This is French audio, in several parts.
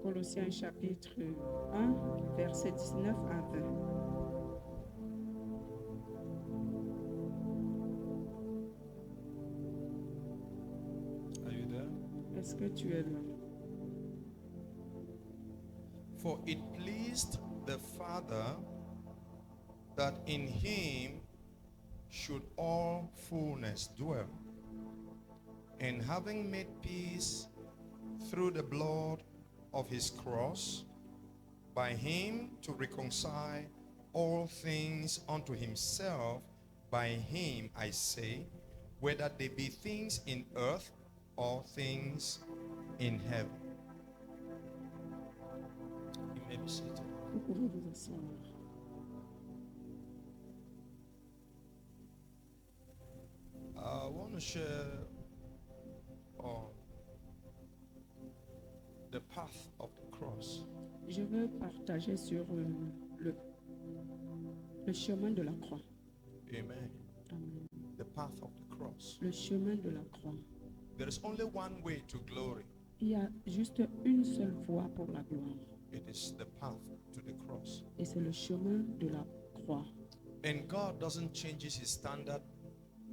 Colossiens chapitre 1, versets 19 à 20. Are you there? Est-ce que tu es là? For it pleased the Father that in him should all fullness dwell, and having made peace through the blood of his cross, by him to reconcile all things unto himself. By him, I say, whether they be things in earth or things in heaven. You may be seated. Vous pouvez vous asseoir. I want to share on the path of the cross. Je veux partager sur le chemin de la croix. Amen. Amen. The path of the cross. Le chemin de la croix. There is only one way to glory. Il y a juste une seule voie pour la gloire. It is the path to the cross. Et c'est le chemin de la croix. And God doesn't change his standard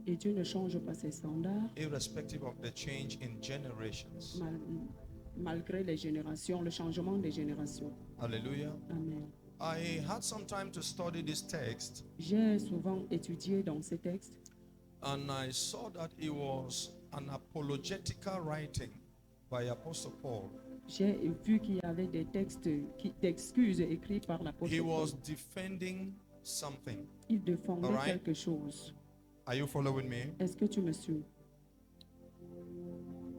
Et Dieu ne change pas ses standards irrespective of the change in generations. malgré les générations, le changement des générations. Hallelujah. Amen. I had some time to study this text, J'ai souvent étudié dans ces textes and I saw that it was an apologetical writing by Apostle Paul. j'ai vu qu'il y avait des textes d'excuses écrits par He l'apôtre was Paul. defending something. Il défendait All right. quelque chose. Are you following me? Est-ce que tu me suis?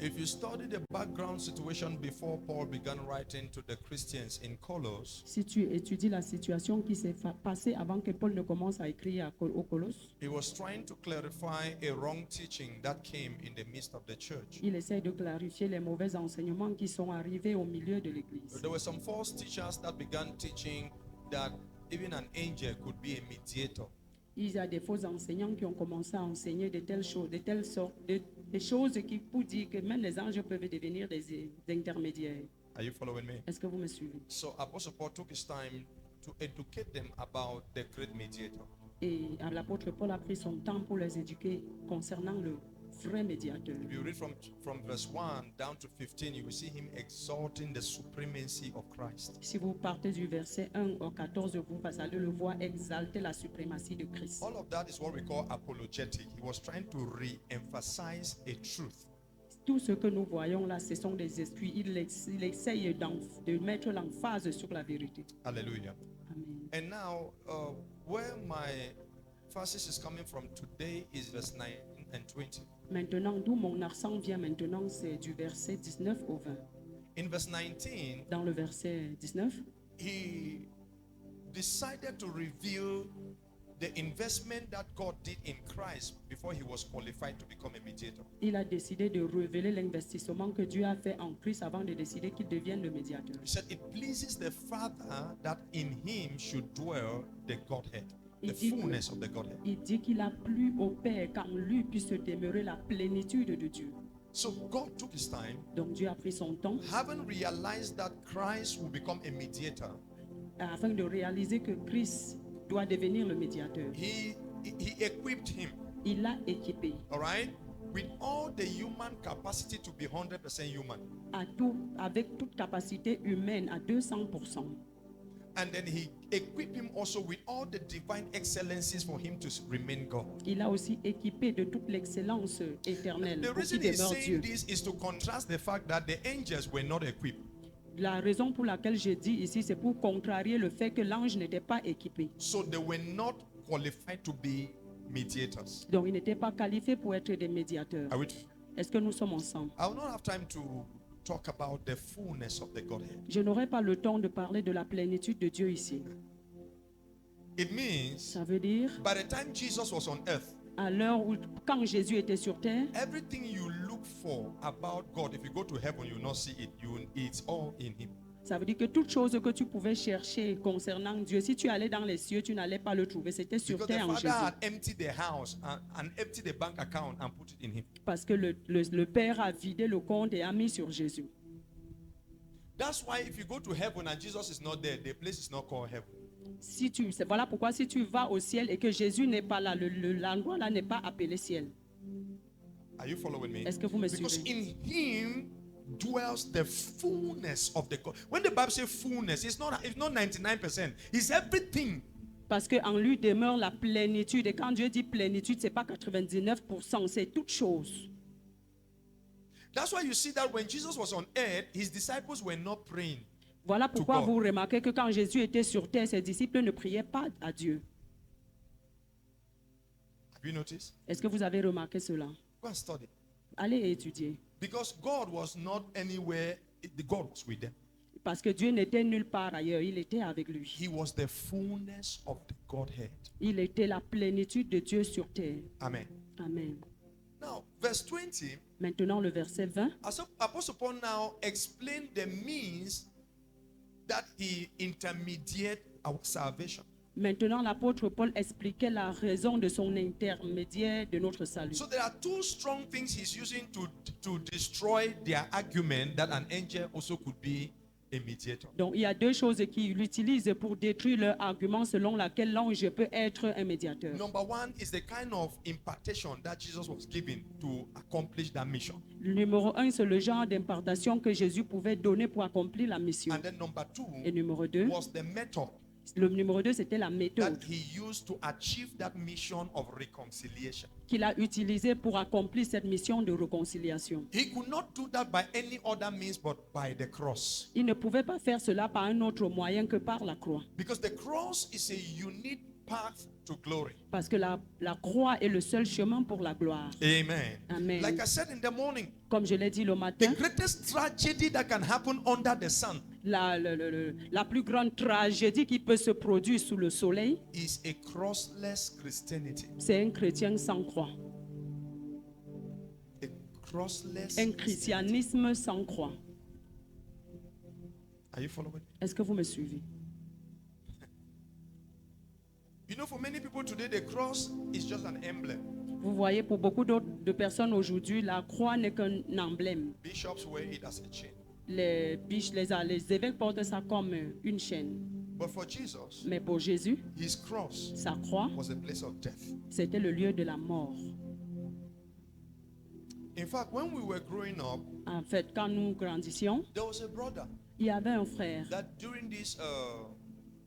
If you study the background situation before Paul began writing to the Christians in Colossus, Si tu étudies la situation qui s'est passée avant que Paul ne commence à écrire aux Colosses, he was trying to clarify a wrong teaching that came in the midst of the church. il essaie de clarifier les mauvais enseignements qui sont arrivés au milieu de l'Église. There were some false teachers that began teaching that even an angel could be a mediator. Il y a des faux enseignants qui ont commencé à enseigner de telles choses, de telles sortes, des choses qui pour dire que même les anges peuvent devenir des intermédiaires. Are you following me? Est-ce que vous me suivez? So Apostle Paul took his time to educate them about the great mediator. Et l'apôtre Paul a pris son temps pour les éduquer concernant le vrai médiateur. If you read from verse 1 down to 15, you will see him exalting the supremacy of Christ. Si vous partez du verset 1 au 14, vous allez le voir exalter la suprématie de Christ. All of that is what we call apologetic. He was trying to re-emphasize a truth. Tout ce que nous voyons là, ce sont des excuses. Il essaye de mettre l'emphase sur la vérité. Hallelujah. Amen. And now, where my emphasis is coming from today is verse 9 and 20. Maintenant, d'où mon accent vient maintenant, c'est du verset 19 au 20. In verse 19, Dans le verset 19, he decided to reveal the investment that God did in Christ before he was qualified to become a mediator. il a décidé de révéler l'investissement que Dieu a fait en Christ avant de décider qu'il devienne le médiateur. He said, it pleases the Father that in him should dwell the Godhead, the Il dit que- fullness of the Godhead. Il dit qu'il a plu au Père qu'en lui puisse demeurer la plénitude de Dieu. So God took his time, Donc Dieu a pris son temps having realized that Christ will become a mediator. afin de réaliser que Christ doit devenir le médiateur. He equipped him, Il l'a équipé all right, with all the human capacity to be 100% human. avec toute capacité humaine à 200%. And then he equipped him also with all the divine excellencies for him to remain God. Il a aussi équipé de toute l'excellence éternelle The pour reason qu'il he's demeure saying Dieu. this is to contrast the fact that the angels were not equipped. La raison pour laquelle je dis ici, c'est pour contrarier le fait que l'ange n'était pas équipé. So they were not qualified to be mediators. Donc, il n'était pas qualifié pour être des médiateurs. Are we? Est-ce que nous sommes ensemble? I will not have time to talk about the fullness of the Godhead. Je n'aurai pas le temps de parler de la plénitude de Dieu ici. It means Ça veut dire, by the time Jesus was on earth, à l'heure où, quand Jésus était sur terre, everything you look for about God, if you go to heaven, you will not see it. It's all in Him. ça veut dire que toute chose que tu pouvais chercher concernant Dieu, si tu allais dans les cieux, tu n'allais pas le trouver. C'était sur Because the terre en Father Jésus. had emptied the house and emptied the bank account and put it in Him. Parce que le Père a vidé le compte et a mis sur Jésus. That's why if you go to heaven and Jesus is not there, the place is not called heaven. Voilà pourquoi si tu vas au ciel et que Jésus n'est pas là, l'endroit là n'est pas appelé ciel. Are you following me? Est-ce que vous me Because suivez? in him dwells the fullness of the God. When the Bible says fullness, it's not 99%. It's everything. Parce qu'en lui demeure la plénitude. Et quand Dieu dit plénitude, ce n'est pas 99%, c'est toute chose. That's why you see that when Jesus was on earth, his disciples were not praying. Voilà pourquoi God. vous remarquez que quand Jésus était sur terre, ses disciples ne priaient pas à Dieu. Have you noticed? Est-ce que vous avez remarqué cela? Go and study. Allez étudier. Because God was not anywhere, the God was with them. Parce que Dieu n'était nulle part ailleurs, il était avec lui. He was the fullness of the Godhead. Il était la plénitude de Dieu sur terre. Amen. Amen. Now, verse 20, Maintenant, le verset 20. Apostle Paul now explained the means that he intermediate our salvation. Maintenant, l'apôtre Paul expliquait la raison de son intermédiaire de notre salut. So there are two strong things he's using to destroy their argument that an angel also could be a mediator. Donc, il y a deux choses qu'il utilise pour détruire leur argument selon laquelle l'ange peut être un médiateur. Number one is the kind of impartation that Jesus was given to accomplish that mission. Le numéro 1, c'est le genre d'impartation que Jésus pouvait donner pour accomplir la mission. And then number two Et numéro 2, was the method le numéro 2, c'était la that méthode he used to achieve that mission of reconciliation. qu'il a utilisée pour accomplir cette mission de réconciliation. He could not do that by any other means but by the cross. Il ne pouvait pas faire cela par un autre moyen que par la croix. Because the cross is a unique path to glory. Parce que la croix est le seul chemin pour la gloire. Amen. Amen. Like I said in the morning, Comme je l'ai dit le the matin, greatest tragedy that can happen under the sun la plus grande tragédie qui peut se produire sous le soleil, is a crossless Christianity. c'est un chrétien sans croix. A crossless Un Christianity. christianisme sans croix. Are you following me? Est-ce que vous me suivez? You know, for many people today, the cross is just an emblem. Vous voyez, pour beaucoup d'autres de personnes aujourd'hui, la croix n'est qu'un emblème. Bishops wear it as a chain. Les évêques portent ça comme une chaîne. But for Jesus, Mais pour Jésus, his cross sa croix, was a place of death. c'était le lieu de la mort. In fact, when we were growing up, En fait, quand nous grandissions, there was a brother il y avait un frère that during this,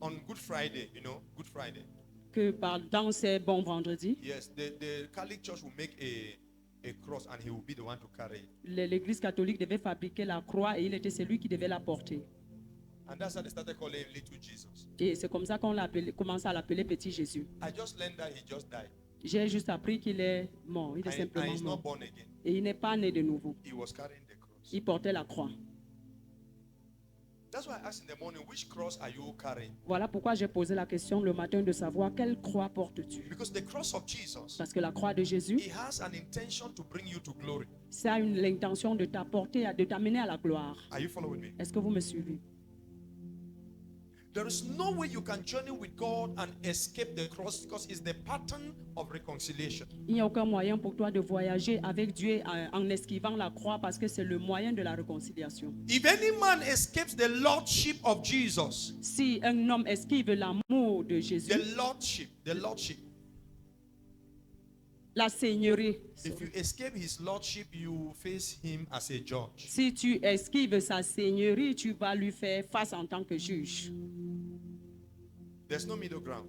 on Good Friday, you know, Good Friday, que dans ces bons vendredis, yes, the Catholic Church will make a cross and he will be the one to carry it. l'Église catholique devait fabriquer la croix et il était celui qui devait la porter. And that's how they started calling him Little Jesus. Et c'est comme ça qu'on commence à l'appeler Petit Jésus. I just learned that he just died. J'ai juste appris qu'il est mort, il est And simplement he's not mort. born again. Et il n'est pas né de nouveau. He was carrying the cross. Il portait la croix. That's why I asked in the morning, which cross are you carrying? Voilà pourquoi j'ai posé la question le matin de savoir quelle croix portes-tu. Because the cross of Jesus, Parce que la croix de Jésus, he has an intention to bring you to glory. ça a l'intention de t'apporter, de t'amener à la gloire. Are you following me? Est-ce que vous me suivez? There is no way you can journey with God and escape the cross because it's the pattern of reconciliation. Il n'y a aucun moyen pour toi de voyager avec Dieu en esquivant la croix parce que c'est le moyen de la réconciliation. If any man escapes the lordship of Jesus, Si un homme esquive l'amour de Jésus, the lordship, la seigneurie, if you escape his lordship, you face him as a judge. si tu esquives sa seigneurie, tu vas lui faire face en tant que juge. There's no middle ground.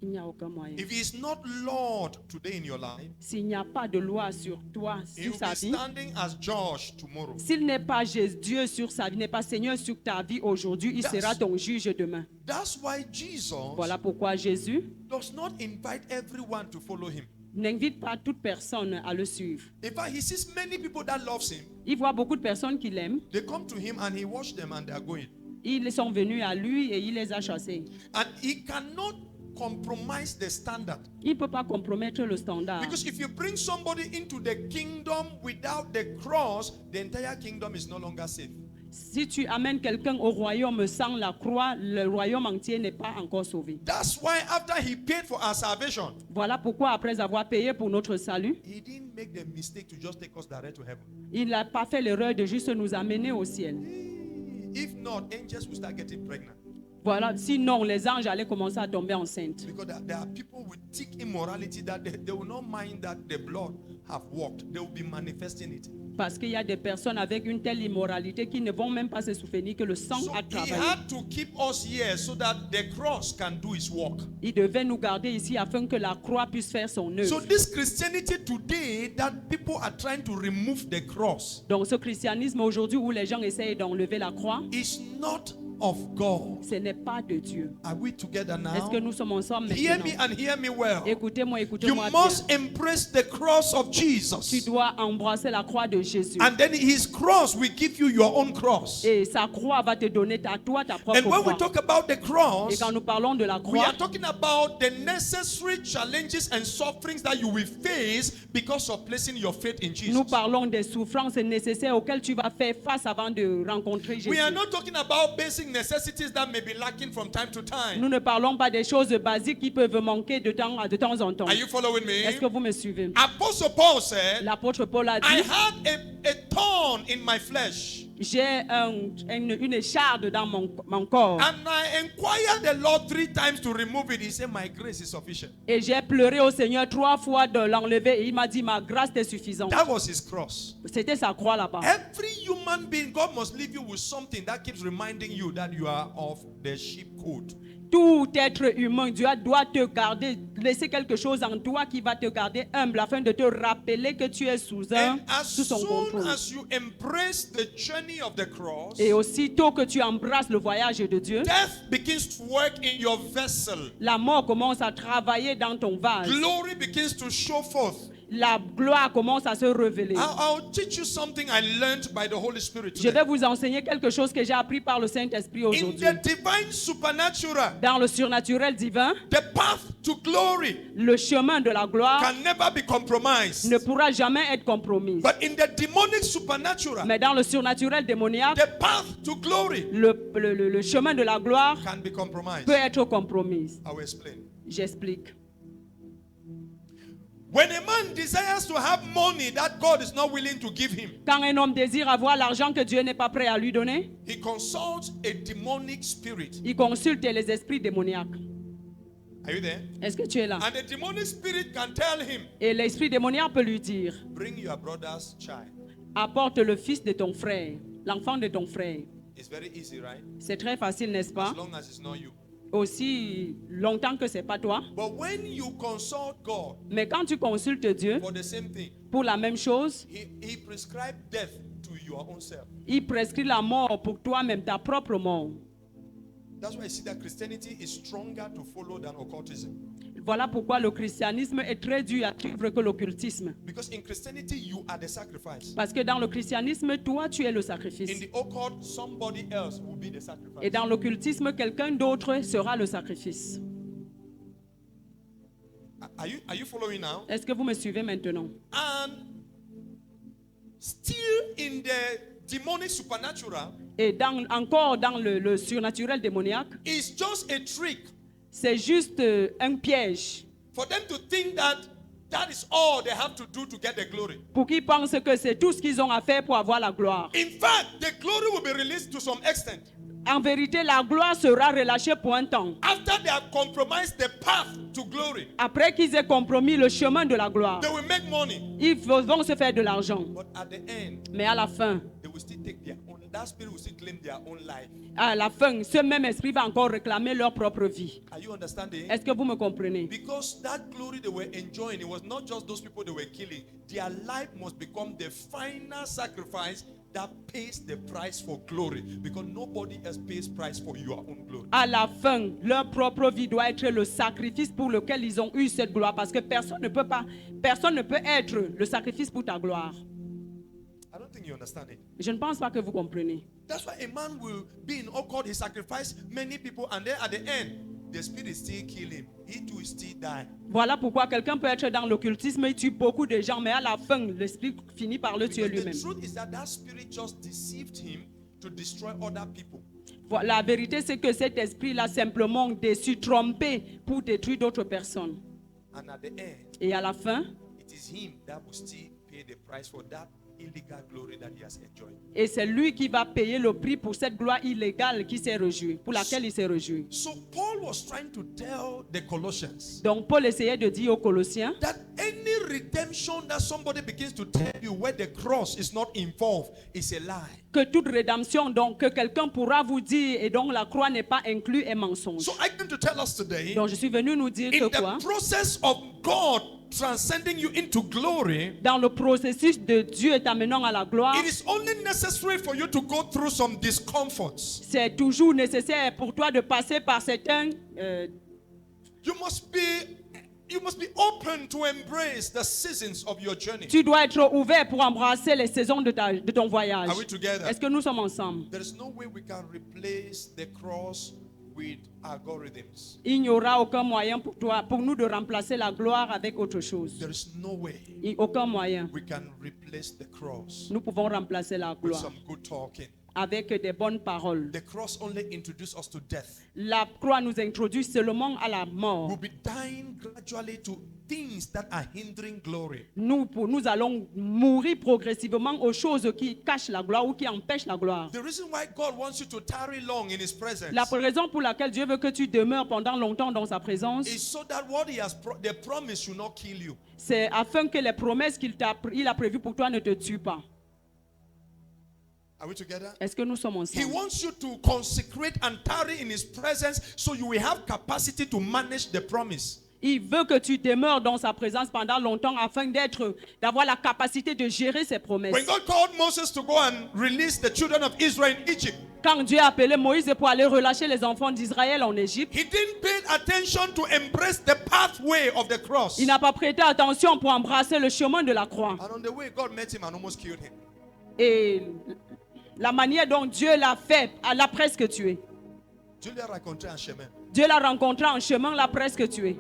Il n'y a aucun moyen. If he is not Lord today in your life, S'il n'y a pas de loi sur toi, he sur will sa be vie, standing as judge tomorrow. s'il n'est pas Dieu sur sa vie, n'est pas Seigneur sur ta vie aujourd'hui, il sera ton juge demain. That's why Jesus Voilà pourquoi Jésus does not invite everyone to follow him. n'invite pas toute personne à le suivre. In fact, he sees many people that loves him. Il voit beaucoup de personnes qui l'aiment. They come to him and he watch them and they are going. Ils sont venus à lui et il les a chassés. And he cannot compromise the standard. Il ne peut pas compromettre le standard. Because if you bring somebody into the kingdom without the cross, the entire kingdom is no longer safe. Si tu amènes quelqu'un au royaume sans la croix, le royaume entier n'est pas encore sauvé. That's why after he paid for our salvation, Voilà pourquoi après avoir payé pour notre salut, he didn't make the mistake to just take us direct to heaven. il n'a pas fait l'erreur de juste nous amener au ciel. If not, angels will start getting pregnant. Voilà, sinon les anges allaient commencer à tomber enceintes. Because there are people with thick immorality that they will not mind that the blood have walked. They will be manifesting it. Parce qu'il y a des personnes avec une telle immoralité qui ne vont même pas se souvenir que le sang So a he travaillé. had to keep us here so that the cross can do its work. Il devait nous garder ici afin que la croix puisse faire son œuvre. So this Christianity today that people are trying to remove the cross Donc ce christianisme aujourd'hui où les gens essayent d'enlever la croix, is not of God. ce n'est pas de Dieu. Are we together Est-ce now? que nous sommes ensemble Hear me maintenant? and hear me well. Écoutez-moi, You écoutez-moi must bien. embrace the cross of Tu Jesus. dois embrasser la croix de Jésus. And then his cross will give you your own cross. Et sa croix va te donner à toi ta propre And when we croix. talk about the Et cross, quand nous parlons de la we croix, are talking about the necessary challenges and sufferings that you will face because of placing your faith in nous Jesus. parlons des souffrances nécessaires auxquelles tu vas faire face avant de rencontrer Jésus. We are not talking about basic necessities that may be lacking from time to time. Nous ne parlons pas des choses basiques qui peuvent manquer de temps en temps. Are you following Est-ce que me? vous me suivez? Apostle Paul said, L'apôtre Paul a I dit, had a thorn in my flesh, j'ai une écharde dans mon corps. and I inquired the Lord 3 times to remove it. He said, my grace is sufficient. Et j'ai pleuré au Seigneur 3 fois de l'enlever. Et il m'a dit, ma grâce est suffisante. That was his cross. C'était sa croix là-bas. Every human being, God must leave you with something that keeps reminding you that you are of the sheep coat. Tout être humain, Dieu doit te garder, laisser quelque chose en toi qui va te garder humble afin de te rappeler que tu es sous And as son soon contrôle. as you embrace the journey of the cross, Et aussitôt que tu embrasses le voyage de Dieu, death begins to work in your vessel. la mort commence à travailler dans ton vase. Glory begins to show forth. La gloire commence à se révéler. I'll teach you something I learned by the Holy Spirit Je vais today. vous enseigner quelque chose que j'ai appris par le Saint-Esprit In aujourd'hui. the divine supernatural, Dans le surnaturel divin, the path to glory le chemin de la gloire can never be compromised. ne pourra jamais être compromis. But in the demonic supernatural, Mais dans le surnaturel démoniaque, the path to glory le chemin de la gloire can be compromised. peut être compromis. I will explain. J'explique. When a man desires to have money that God is not willing to give him, Quand un homme désire avoir l'argent que Dieu n'est pas prêt à lui donner, he consults a demonic spirit. il consulte les esprits démoniaques. Are you there? Est-ce que tu es là? And the demonic spirit can tell him, Et l'esprit démoniaque peut lui dire, bring your brother's child. apporte le fils de ton frère, l'enfant de ton frère. It's very easy, right? C'est très facile, n'est-ce pas? As long as it's not you. Aussi longtemps que c'est pas toi. But when you consult God Mais quand tu consultes Dieu for the same thing, pour la même chose, he prescribed death to your own self. il prescrit la mort pour toi-même, ta propre mort. That's why I see that Christianity is stronger to follow than occultism. Voilà pourquoi le christianisme est très dur à suivre que l'occultisme. Because in Christianity, you are the sacrifice. Parce que dans le christianisme, toi, tu es le In sacrifice. the occult, somebody else will be the Et sacrifice. dans l'occultisme, quelqu'un d'autre sera le sacrifice. Are you following now? Est-ce que vous me suivez maintenant? And still in the demonic supernatural, Et encore dans le surnaturel démoniaque, it's just a trick c'est juste un piège for them to think that that is all they have to do to get the glory. pour qu'ils pensent que c'est tout ce qu'ils ont à faire pour avoir la gloire. In fact, the glory will be released to some extent En vérité, la gloire sera relâchée pour un temps. after they have compromised the path to glory. Après qu'ils aient compromis le chemin de la gloire, They will make money, ils vont se faire de l'argent. but at the end, Mais à la fin, they will still take their own. That spirit will still claim their own life. ce même esprit va encore réclamer leur propre vie. Are you understanding? Est-ce que vous me comprenez? Because that glory they were enjoying, it was not just those people they were killing. Their life must become the final sacrifice that pays the price for glory. Because nobody else pays price for your own glory. À la fin, leur propre vie doit être le sacrifice pour lequel ils ont eu cette gloire. Parce que personne ne peut être le sacrifice pour ta gloire. I don't think you understand it. Je ne pense pas que vous comprenez. That's why a man will be in occult, he sacrificed many people, and then at the end, the spirit still kill him. He too still die. Voilà pourquoi quelqu'un peut être dans l'occultisme et tue beaucoup de gens, mais à la fin, l'esprit finit par le tuer Because lui-même. the truth is that spirit just deceived him to destroy other people. La vérité, c'est que cet esprit l'a simplement déçu, trompé pour détruire d'autres personnes. And at the end, Et à la fin, it is him that will still pay the price for that illegal glory that he has enjoyed. Et c'est lui qui va payer le prix pour cette gloire illégale qui s'est réjoui, pour laquelle il s'est réjoui. So Paul was trying to tell the Colossians Donc Paul essayait de dire aux Colossiens that any redemption that somebody begins to tell you where the cross is not involved is a lie. que toute rédemption donc que quelqu'un pourra vous dire et dont la croix n'est pas inclue est mensonge. So I came to tell us today, Donc je suis venu nous dire in que quoi? the process of God transcending you into glory, Dans le processus de Dieu t'amenant à la gloire, it is only necessary for you to go through some discomforts. c'est toujours nécessaire pour toi de passer par certains... You must be open to embrace the seasons of your journey. tu dois être ouvert pour embrasser les saisons de ton voyage. Are we together? Est-ce que nous sommes ensemble? There is no way we can replace the cross with algorithms. Il n'y aura aucun moyen pour toi, pour nous de remplacer la gloire avec autre chose. There is no way Aucun moyen. we can replace the cross Nous pouvons remplacer la with gloire some good talking. avec des bonnes paroles. The cross only introduces us to death. La croix nous introduit seulement à la mort. We'll be dying gradually to things that are hindering glory. Nous allons mourir progressivement aux choses qui cachent la gloire ou qui empêchent la gloire. The reason why God wants you to tarry long in His presence La raison pour laquelle Dieu veut que tu demeures pendant longtemps dans sa présence, is so that what He has the promise should not kill you. c'est afin que les promesses qu'il a prévues pour toi ne te tuent pas. Are we together? Est-ce que nous sommes He ensemble? wants you to consecrate and tarry in His presence so you will have capacity to manage the promise. Il veut que tu demeures dans sa présence pendant longtemps afin d'avoir la capacité de gérer ses promesses. When God called Moses to go and release the children of Israel in Egypt, Quand Dieu a appelé Moïse pour aller relâcher les enfants d'Israël en Égypte, He didn't pay attention to embrace the pathway of the cross. il n'a pas prêté attention pour embrasser le chemin de la croix. And on the way, God met him and almost killed him. Et la manière dont Dieu l'a fait, l'a presque tué. Dieu l'a rencontré en chemin. Dieu l'a rencontré en chemin, l'a presque tué.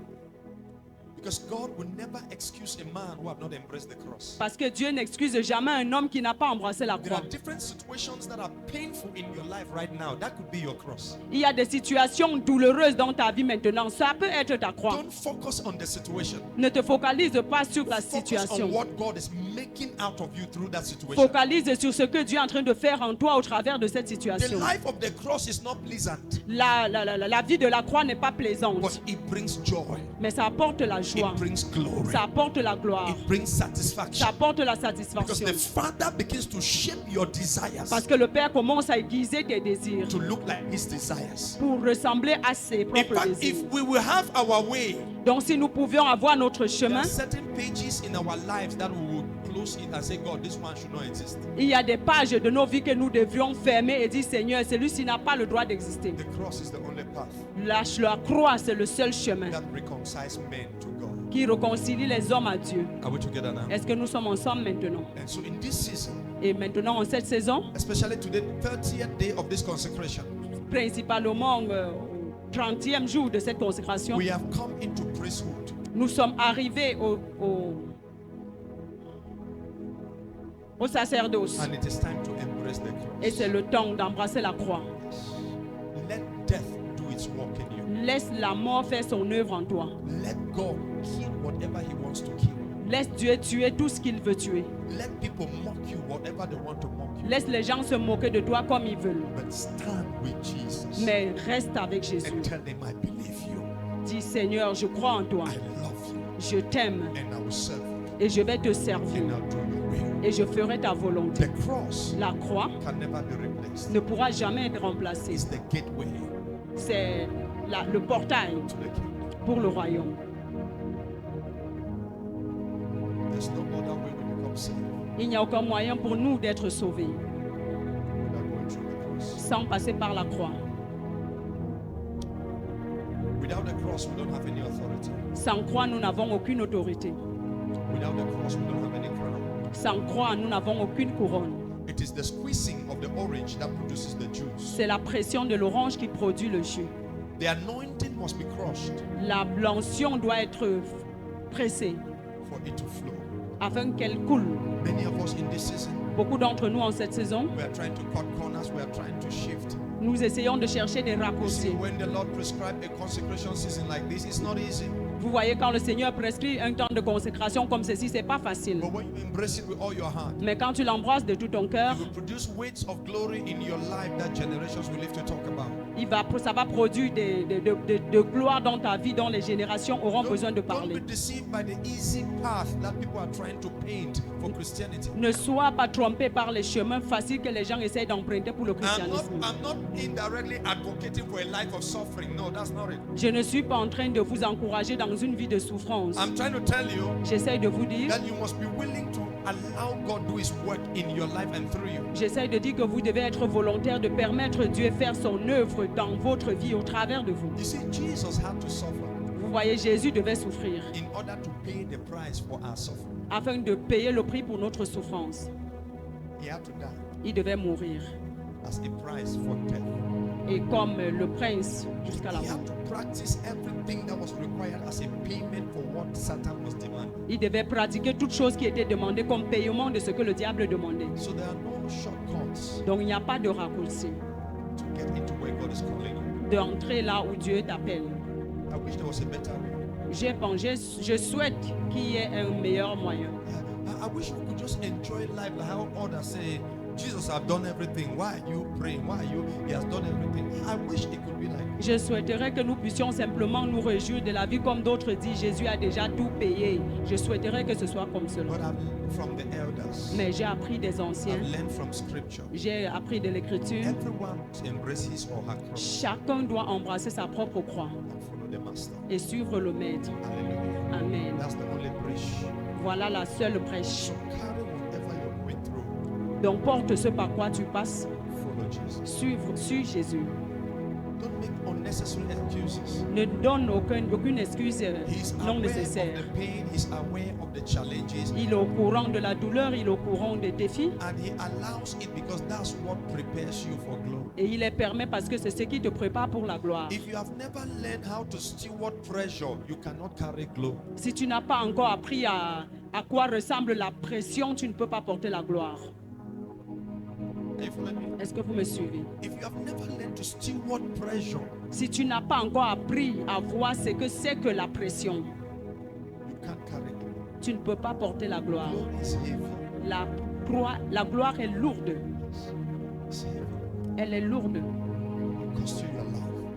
Because God will never excuse a man who have not embraced the cross. Parce que Dieu n'excuse jamais un homme qui n'a pas embrassé la There croix. are different situations that are painful in your life right now. That could be your cross. Il y a des situations douloureuses dans ta vie maintenant. Ça peut être ta croix. Don't focus on the situation. Ne te focalise pas sur la Focus on situation. what God is making out of you through that situation. Focalise sur ce que Dieu est en train de faire en toi au travers de cette The situation. life of the cross is not pleasant, La vie de la croix n'est pas plaisante, but it brings joy. mais ça apporte la joie. It brings glory. Ça apporte la gloire. It brings Ça satisfaction. apporte la Because satisfaction. the Father begins to shape your desires Parce que le Père commence à aiguiser tes désirs to look like His desires. pour ressembler à ses In propres fact, désirs. if we will have our way, Donc si nous pouvions avoir notre there chemin, are certain pages in our lives that we will close it and say, God, this one should not exist. il y a des pages de nos vies que nous devrions fermer et dire, Seigneur, celui-ci n'a pas le droit d'exister. The cross is the only path La croix, c'est le seul chemin that reconciles men to God. qui réconcilie les hommes à Dieu. Are we together now? Est-ce que nous sommes ensemble maintenant? And so in this season, Et maintenant, en cette saison, especially today, 30th day of this consecration, principalement au 30e jour de cette consécration, we have come into priesthood. nous sommes arrivés au sacerdoce. And it is time to embrace the Et cross. c'est le temps d'embrasser la croix. Let death do its work in you. Laisse la mort faire son œuvre en toi. Let God kill whatever He wants to kill. Laisse Dieu tuer tout ce qu'il veut tuer. Let people mock you whatever they want to mock you. Laisse les gens se moquer de toi comme ils veulent. But stand with Jesus Mais reste avec Jésus. and tell Him, I believe you. Dis, Seigneur, je crois en toi. I love you. Je t'aime And I will serve you. et je vais te servir. And I'll do your will. Et je ferai ta volonté. The cross La croix can never be replaced. ne pourra jamais être remplacée. It's the gateway C'est le portail to the kingdom. pour le royaume. There's no other way to become saved Il n'y a aucun moyen pour nous d'être sauvés without going through the cross. sans passer par la croix. Without the cross, we don't have any authority. Sans croix, nous n'avons aucune autorité. Without the cross, we don't have any crown. Sans croix, nous n'avons aucune couronne. It is the squeezing of the orange that produces the juice. C'est la pression de l'orange qui produit le jus. The anointing must be crushed La l'onction doit être pressée for it to flow. afin qu'elle coule. Many of us in this season, Beaucoup d'entre nous en cette saison, we are trying to cut corners, we are trying to shift. nous essayons de chercher des You see, raccourcis. when the Lord prescribed a consecration season like this, it's not easy. Vous voyez, quand le Seigneur prescrit un temps de consécration comme ceci, c'est pas facile. But when you embrace it with all your heart, Mais quand tu l'embrasses de tout ton cœur, it will produce weights of glory in your life that generations will live to talk about. ça va produire de gloire dans ta vie dont les générations auront besoin de Don't parler. be deceived by the easy path that people are trying to paint for Christianity. Ne sois pas trompé par les chemins faciles que les gens essayent d'emprunter pour le christianisme. I'm not indirectly advocating for a life of suffering. No, that's not it. Je ne suis pas en train de vous encourager dans une vie de souffrance. I'm trying to tell you J'essaie de vous dire, that you must be willing to allow God do His work in your life and through you. j'essaie de dire que vous devez être volontaire de permettre Dieu faire son œuvre dans votre vie au travers de vous. You see, Jesus had to suffer Vous voyez, Jésus devait souffrir in order to pay the price for our suffering. afin de payer le prix pour notre souffrance. He had to die Il devait mourir. as a price for death. Et comme le prince jusqu'à la He mort. had to practice everything that was required as a payment for what Satan was demanding. Il devait pratiquer toutes choses qui étaient demandées comme paiement de ce que le diable demandait. So there are no shortcuts Donc il n'y a pas de raccourci to get into where God is calling you. d'entrer là où Dieu t'appelle. I wish there was a better way. Je souhaite qu'il y ait un meilleur moyen. I wish we could just enjoy life like how others say, Jesus have done everything. Why are you praying? Why are you? He has done everything. I wish it could be like that. Je souhaiterais que nous puissions simplement nous réjouir de la vie comme d'autres disent, Jésus a déjà tout payé. Je souhaiterais que ce soit comme cela. But I've learned from the elders. Mais j'ai appris des anciens, I've learned from scripture. j'ai appris de l'écriture. Everyone embrace his or her cross Chacun doit embrasser sa propre croix and follow the master. et suivre le maître. Hallelujah. Amen. That's the only bridge. Voilà la seule brèche. So carry whatever you're going through. Donc porte ce par quoi tu passes, Follow Jesus. suis Jésus. Don't make unnecessary excuses. Ne donne aucune excuse He's non aware nécessaire. of the pain. He's aware of the challenges. Il est au courant de la douleur, il est au courant des défis And he allows it because that's what prepares you for glory. et il les permet parce que c'est ce qui te prépare pour la gloire. If you have never learned how to steward pressure, you cannot carry glory. Si tu n'as pas encore appris à quoi ressemble la pression, tu ne peux pas porter la gloire. Are you following me? Est-ce que vous me suivez? If you have never learned to steward pressure, Si tu n'as pas encore appris à voir ce que c'est que la pression, you can't carry glory. tu ne peux pas porter la gloire. Glory is heavy. La gloire est lourde. It's heavy. Elle est lourde. It costs you your life.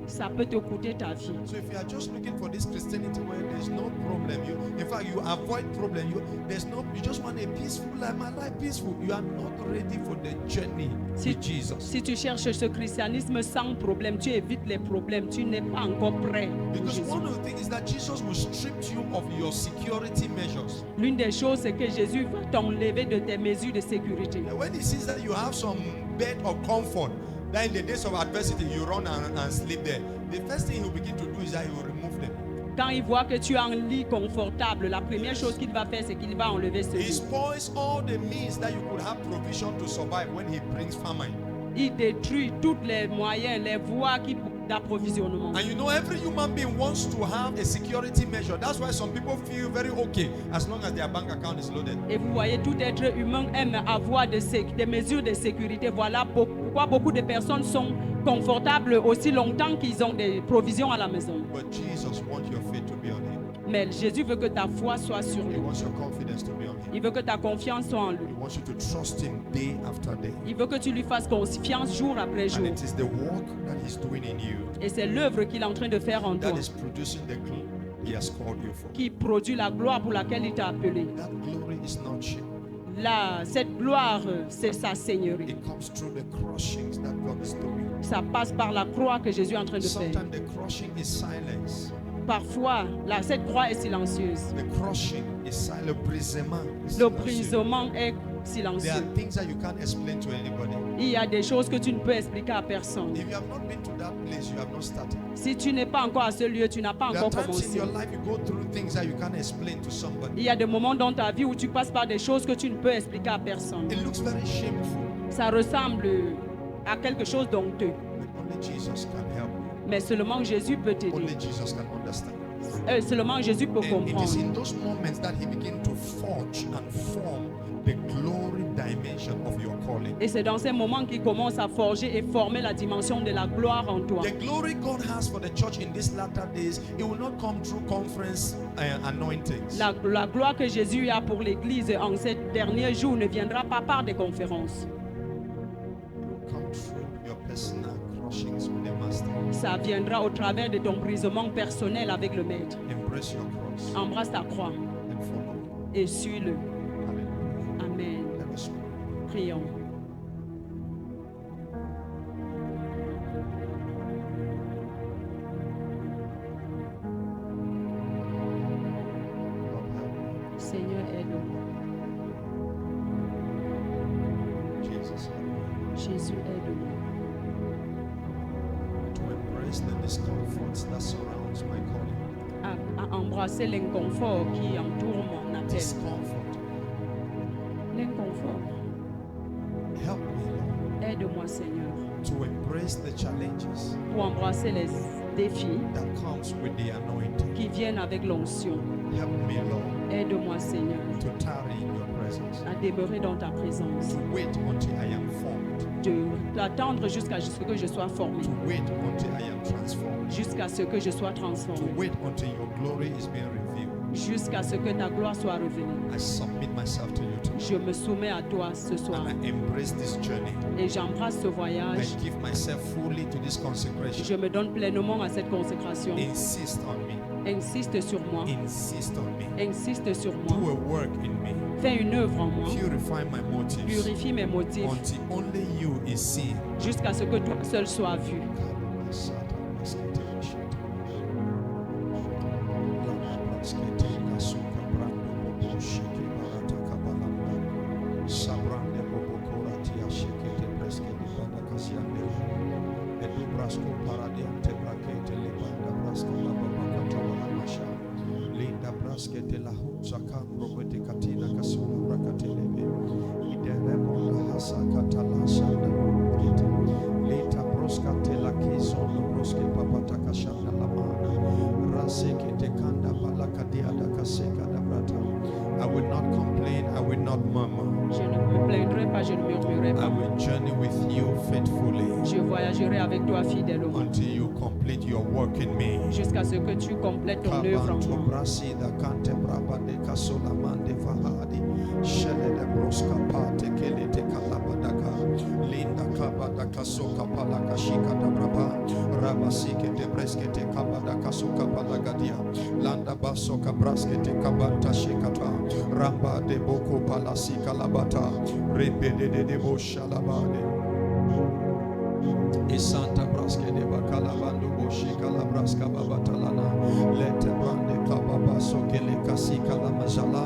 Ça peut te coûter ta vie. So if you are just looking for this Christianity where there's no problem, in fact you avoid problem. You just want a peaceful life. My life peaceful. You are not ready for the journey with Jesus. Si tu cherches ce christianisme sans problème, tu évites les problèmes, tu n'es pas encore prêt. pour Because Jésus. one of the things is that Jesus will strip you of your security measures. L'une des choses, c'est que Jésus va t'enlever de tes mesures de sécurité. And when he sees that you have some bed of comfort, that in the days of adversity you run and sleep there, the first thing he will begin to do is that he will remove them. Quand il voit que tu as un lit confortable, la première chose qu'il va faire, c'est qu'il va enlever ce He lit. spoils all the means that you could have provision to survive when he brings famine. Il détruit tous les moyens, les voies d'approvisionnement. And you know, every human being wants to have a security measure. That's why some people feel very okay as long as their bank account is loaded. Et vous voyez, tout être humain aime avoir des mesures de sécurité. Voilà pourquoi beaucoup de personnes sont confortables aussi longtemps qu'ils ont des provisions à la maison. But Jesus wants your faith to be on him. Mais Jésus veut que ta foi soit sur He lui. wants your confidence to be on him. Il veut que ta confiance soit en lui. He wants you to trust him day after day. Il veut que tu lui fasses confiance jour après And jour. it is the work that he's doing in you Et c'est l'œuvre qu'il est en train de faire en toi that is producing the glory he has called you for. qui produit la gloire pour laquelle il t'a appelé. That glory is not cheap. Cette gloire, c'est sa seigneurie. It comes through the crushings that God is doing. Ça passe par la croix que Jésus est en train de faire. Sometimes the crushing is silence. Parfois, cette croix est silencieuse. The crushing is silent. Le brisement is Le silencieux. brisement est There are silencieux. things that you can't explain to anybody. Il y a des choses que tu ne peux expliquer à personne. If you have not been to that place, you have not started. Si tu n'es pas encore à ce lieu, tu n'as pas There are encore times in commencé. your life you go through things that you can't explain to somebody. Il y a des moments dans ta vie où tu passes par des choses que tu ne peux expliquer à personne. It looks very shameful, Ça ressemble à quelque chose d'honteux. but only Jesus can help you. Mais seulement Jésus peut t'aider. Only Jesus can understand. Seulement Jésus peut And it is comprendre. in those moments that he begins to forge and form the glory dimension of your calling. Et c'est dans ces moments qu'il commence à forger et former la dimension de la gloire en toi. The glory God has for the church in these latter days, it will not come through conference anointings. La gloire que Jésus a pour l'Église en ces derniers jours ne viendra pas par des conférences. Come through your personal crushings with the Master. Ça viendra au travers de ton brisement personnel avec le Maître. Embrace your cross Embrasse ta croix and follow. et suis-le. Hallelujah. Amen. Let us pray. Prions. Lord, help me. Seigneur, aide-nous. Jesus, help me. Jésus, aide-nous. To embrace the discomforts that surrounds my calling. À embrasser l'inconfort qui entoure mon appel. Discomfort. L'inconfort. Help me, Lord, Aide-moi, Seigneur, to embrace the challenges pour embrasser les défis that comes with the anointing. qui viennent avec l'onction. Help me, Lord, Aide-moi, Seigneur, to tarry in your presence. à demeurer dans ta présence, To wait until I am formed. d'attendre jusqu'à ce que je sois formé, To wait until I am transformed. jusqu'à ce que je sois To transformé, wait until your glory is being revealed. jusqu'à ce que ta gloire soit revenue. I submit myself to you tonight. Je me soumets à toi ce soir And I embrace this journey. et j'embrasse ce I voyage. give myself fully to this consecration. Je me donne pleinement à cette consécration. Insist on me. Insiste sur moi. Insist on me. Insiste sur Do moi. a work in me. Fais une œuvre en moi. Purify my motives. Purifie mes motifs Until only you is seen. jusqu'à ce que toi seul sois vu. Linda braskete la hunza kambro kwete katina kasula brakatelebe idere bonda hasa katala shanda brokete lita broskate la kizondo broske papata kashanda la mana rasekete kanda balaka diada kaseka da brata. I will not complain, I will not murmur. Je ne me plaindrai pas, je ne murmurerai I pas. will journey with you faithfully Je voyagerai avec toi fidèlement until you complete your work in me. jusqu'à ce que tu complètes ton œuvre en Kabanto moi. brasida kante braba de kasola mande fahadi shele de broska pate kele te kalabadaka linda kabada kasoka pala kashika da braba rabasike te breske te kabada kasoka pala gadia landa basoka braske te kabata shikata ramba de boko pala sika labata rebede de boshalabade Isanta braske de bakala bando boshi kala braska babatalana lete brande kababa sokele kasika la majala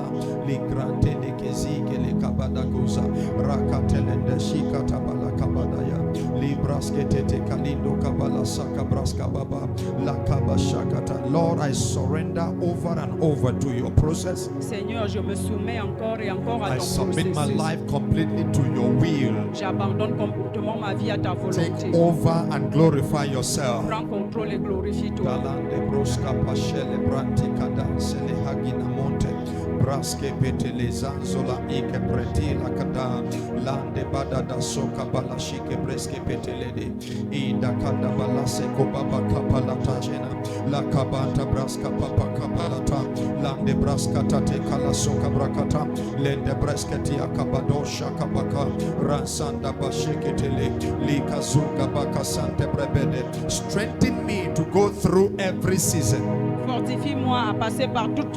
li grante de kezike le kabada goza rakatele de shika tabala kabadaya li braske tete kalindo kabala saka braska baba la kabashakata. Lord, I surrender over and over to your process. Seigneur, je me soumets encore et encore à I ton submit my processus. life completely to your will. J'abandonne complètement ma vie à ta volonté. Take over and glorify yourself. Prends contrôle et glorifie-toi. Dalande broska pashele branti kadanse le hagina monte braske petele zanzola ike pretila kada lande badada soka balashike breske petele de ida kada balase kobaba kapala tajena la kabata braska papa kapalata lande braska tate kala soka brakata lende bresketi akabadosha kabaka ransanda bashike tele lika zuka baka sante brebede. Strengthen me to go through every season Fortifie-moi à passer par toutes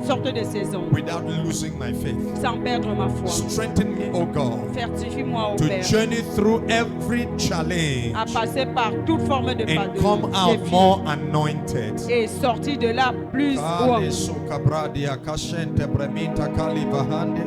sortes de saisons without losing my faith. sans perdre ma foi. Strengthen me, oh God, Fortifie-moi, ô to Père, journey through every challenge à passer par toute forme de and come out défi more anointed. et sortir de là plus Kale haut. soka bradia kashente bremita kali bahande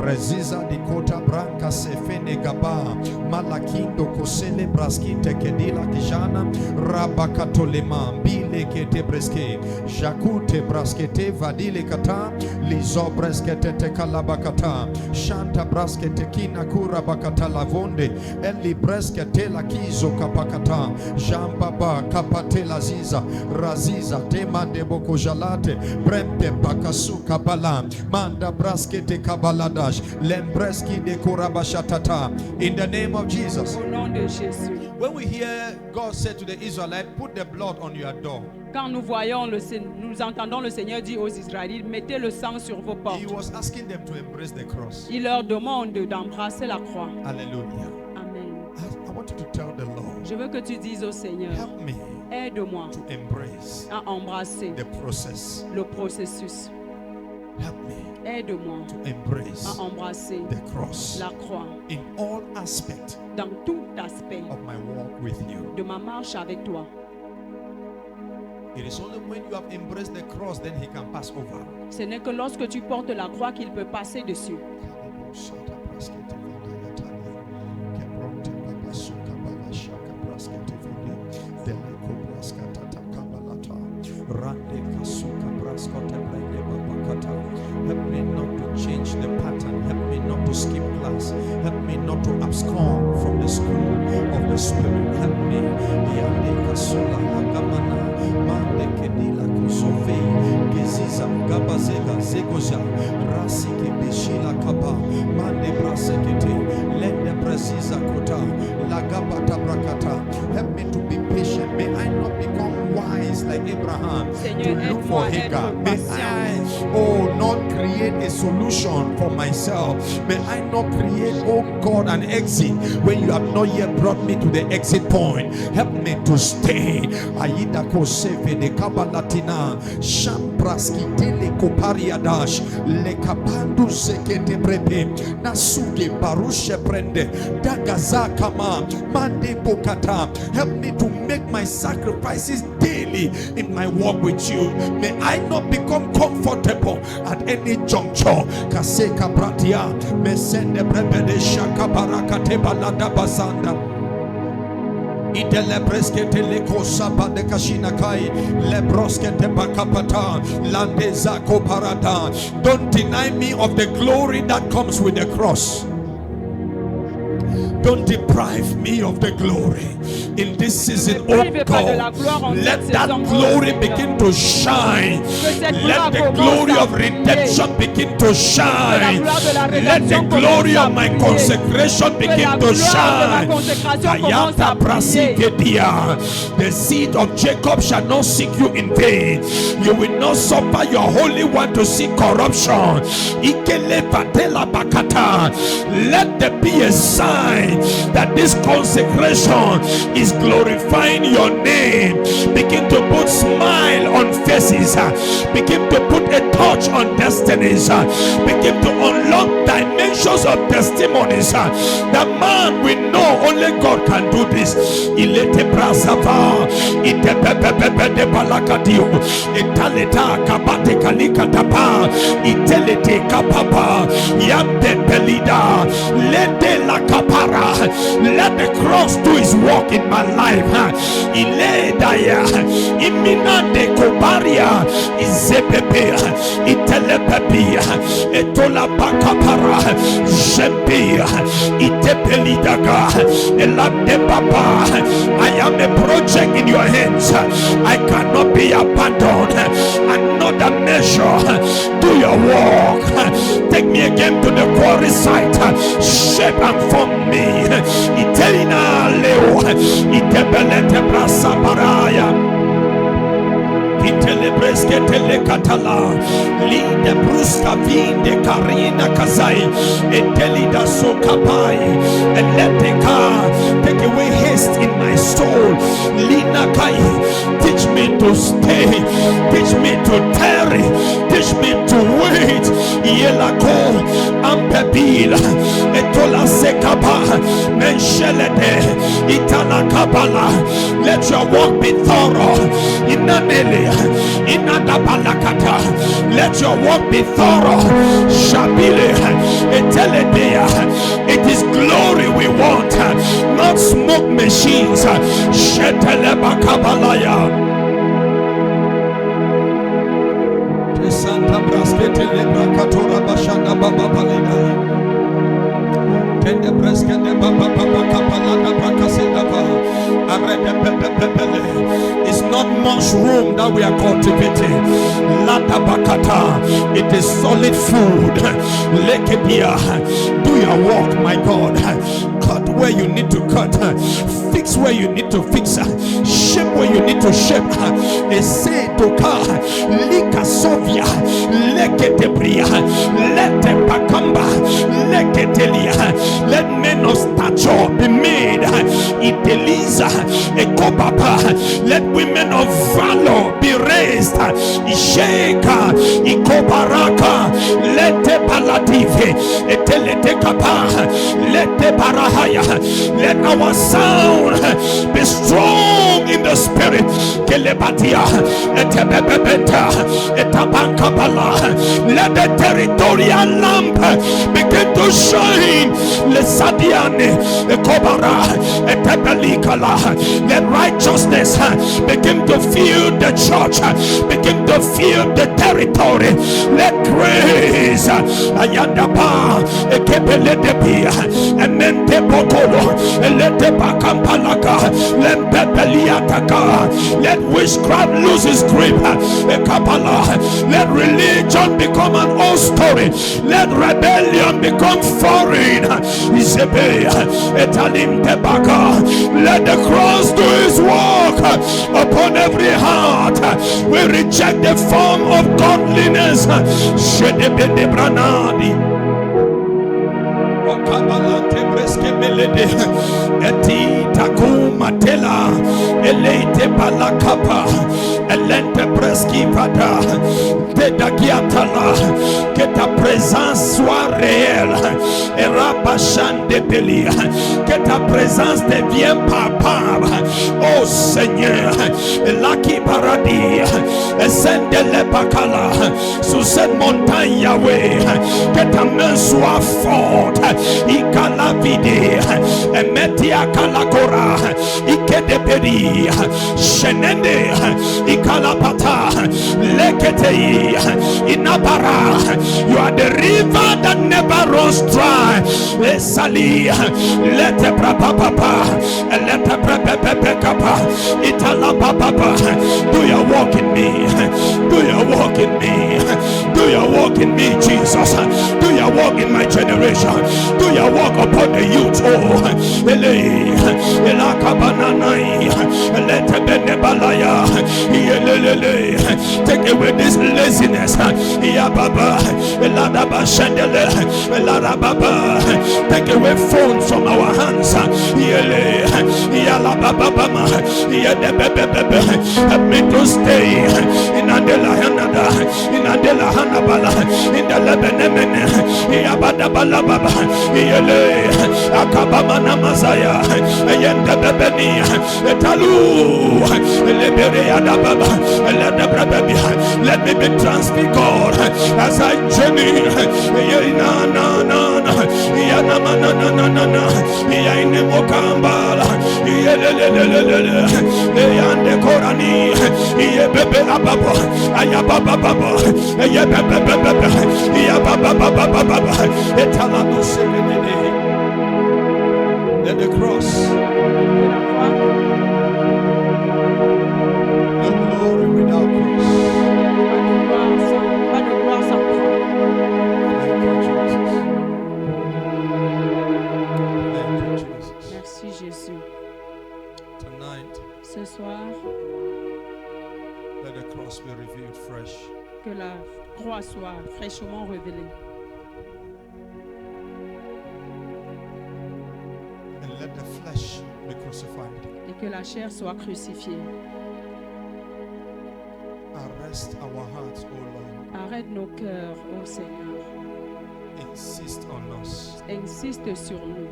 reziza dikota branca sefene gaba malakindo kosele braskinte kedila kijana rabakatolema mbile kete breske Jakute braskete vadile kata, lizo breskete te kalabakata, shanta braskete kina kura bakata lavonde, eli breskete la kizo kapakata, jambaba kapate la ziza, raziza tema de boko jalate, bremte bakasu kabala, manda braskete kabaladash, lembreski de kurabashatata. In the name of Jesus. Au nom de Jésus. When we hear God say to the Israelites, put the blood on your door, Quand nous entendons le Seigneur dire aux Israélites, mettez le sang sur vos He portes. was asking them to embrace the cross. Il leur demande d'embrasser la croix. Hallelujah. Amen. I want you to tell the Lord, Je veux que tu dises au Seigneur, help me aide-moi to embrace à embrasser the process. le processus. Help me Aide-moi to embrace à embrasser the cross la croix in all aspects dans tout aspect of my walk with you. de ma marche avec toi. It is only when you have embraced the cross then He can pass over. Ce n'est que lorsque tu portes la croix qu'il peut passer dessus. Help me not to change the pattern. Help me not to skip class. Help me not to abscond from the school of the Spirit. Help me. Yande kasula hagamana. Mande kedila kusove. Geziza gabazega zegoja. Rasi kebeshila kaba. Mande brasekete. Lende brasiza kota. Lagabata brakata. Help me to be patient. May I not become wise like Abraham. Seigneur, To look for aide-moi à Hagar. être May patient. I, not create a solution for myself. May I not create, oh God, an exit when you have not yet brought me to the exit point. Help me to stay. Aida koseve de kabalatina shampraski tele kopariadash le kapandu sekete brepe nasuge barushe prende dagaza kama mande bokata. Help me to make my sacrifices daily in my walk with you. May I not become comfortable at any juncture. Kaseka bratia mesende brebe shaka barakate balada basanda. Idele breske teleko saba de kashina kai le broske te bakapata lande zako parada. Don't deny me of the glory that comes with the cross. Don't deprive me of the glory in this season, oh God. Let that glory begin to shine. Let the glory of redemption begin to shine. Let the glory of my consecration begin to shine. Ayata brasikedia. The seed of Jacob shall not seek you in vain. You will not suffer your Holy One to see corruption. Ikele patela bakata. Let there be a sign that this consecration is glorifying your name. Begin to put smile on faces. Begin to put a touch on destinies. Begin to unlock dimensions of testimonies. The man we know only God can do this. Ilete brasava, ite pepepepe de balakadio, italeta kabate kalika tapa, itelete kapapa, yamte pelida, lete la kapara. Let the cross do his work in my life. Iledaya, iminande kobaria, izepepe, itelepepia, etola bakapara, jempia, itepelidaga, elabde papa. I am a project in your hands. I cannot be abandoned. Another measure. Do your work. Take me again to the quarry site. Shape and form me. Itelina leo. Itebelete brasa baraya.Itelebreske telekatala. Linde bruska vinde karina kazai. Etelida sokapai. Eleteka. Take away haste in my soul. Lina kai. Teach me to stay. Teach me to tarry. Teach me to wait. Yelako. Ampebila. Etola sekaba. Menshelede. Itala kabala. Let your work be thorough. Inanele. Inadabalakata. Let your work be thorough. Shabile. Eteledea. It is glory we want, not smoke machines. Shetelebakabalaya. braskete lebra katora bashanda baba balida. Tende braskete baba baba kapalada brakasenda ba. Arede pepe pepele. It's not mushroom that we are cultivating. Lata bakata. It is solid food. Lekebia. Do your work, my God. Cut where you need to cut. Fix where you need to fix. Shape where you need to shape. Ese toka. Lika sovia. Leketebria. Lete pakamba. Leketelia. Let men of stature be made. Iteliza. Ekobaba. Let women of valor be raised. Isheka. Ikobaraka. Lete paladive. Etelete kapa. Lete barahaya. Let our sound be strong in the spirit. Kelebatia. Etebebebeta. Etabankabala. Let the territorial lamp begin to shine. Lesadiane. Ekobara. Etebelikala. Let righteousness begin to fill the church, begin to fill the territory. Let grace ayandaba ekebeledebi emente bokolo elete bakampalaka lempepeliataka. Let witchcraft lose its grip. Ekabala. Let religion become an old story. Let rebellion become foreign. Isebe etalim tebaka. Let the cross do its work upon every heart. We reject the form of godliness. Shedebede branadi. Okabalante breske melede. Eti takuma tela. Eleite balakapa. Elente breski vada. Dedagiatala. Que ta présence soit réelle. Erabashandebelia. Que ta présence devienne palpable. Oh Seigneur, Laki Paradis, Sendele Bakala, sous cette montagne Yahweh, que ta main soit forte. Ikala vide, Emetia Kalakora, Ikedepedi, Shenende, Ikalapata, Leketei, Inabara. You are the river that never runs dry. Esali, let the papa, let the papa, itala papa. Do your work in me. Do your work in me. Do your work in me, Jesus. Do your work in my generation. Do your work upon the youth. Oh, Ele, Elaka bananai, let the benebalaya, Yelele, take away this laziness. Yababa, Eladaba Shandele, Eladababa, take away phones from our hands. Yele, Yalababa, Yadebebebe, help me to stay in Adela Hanada, in Adela Hanabala, in the Lebanon, Yabadabala Baba, Yele, Akabamana Mazaya, Yendebebeni, Etalu, Lebereada Baba, let me be transfigured as I journey. Let the cross, the glory without cross. Ce soir, let the cross be revealed fresh. Que la croix soit fraîchement révélée. And let the flesh be crucified. Et que la chair soit crucifiée. Arrest our hearts, O Lord. Arrête nos cœurs, ô Seigneur. Insist on us. Insiste sur nous.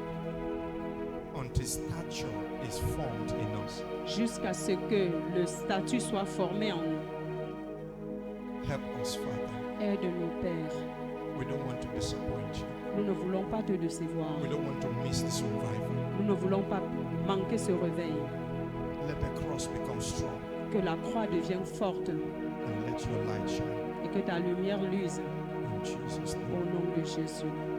Until stature is formed in us. Jusqu'à ce que le statut soit formé en nous. Help us, Father. Aide-nous, Père. We don't want to disappoint you. Nous ne voulons pas te décevoir. We don't want to miss this revival. Nous ne voulons pas manquer ce réveil. Let the cross become strong. Que la croix devienne forte. And let your light shine. et que ta lumière luise In Jesus' au name. nom de Jésus.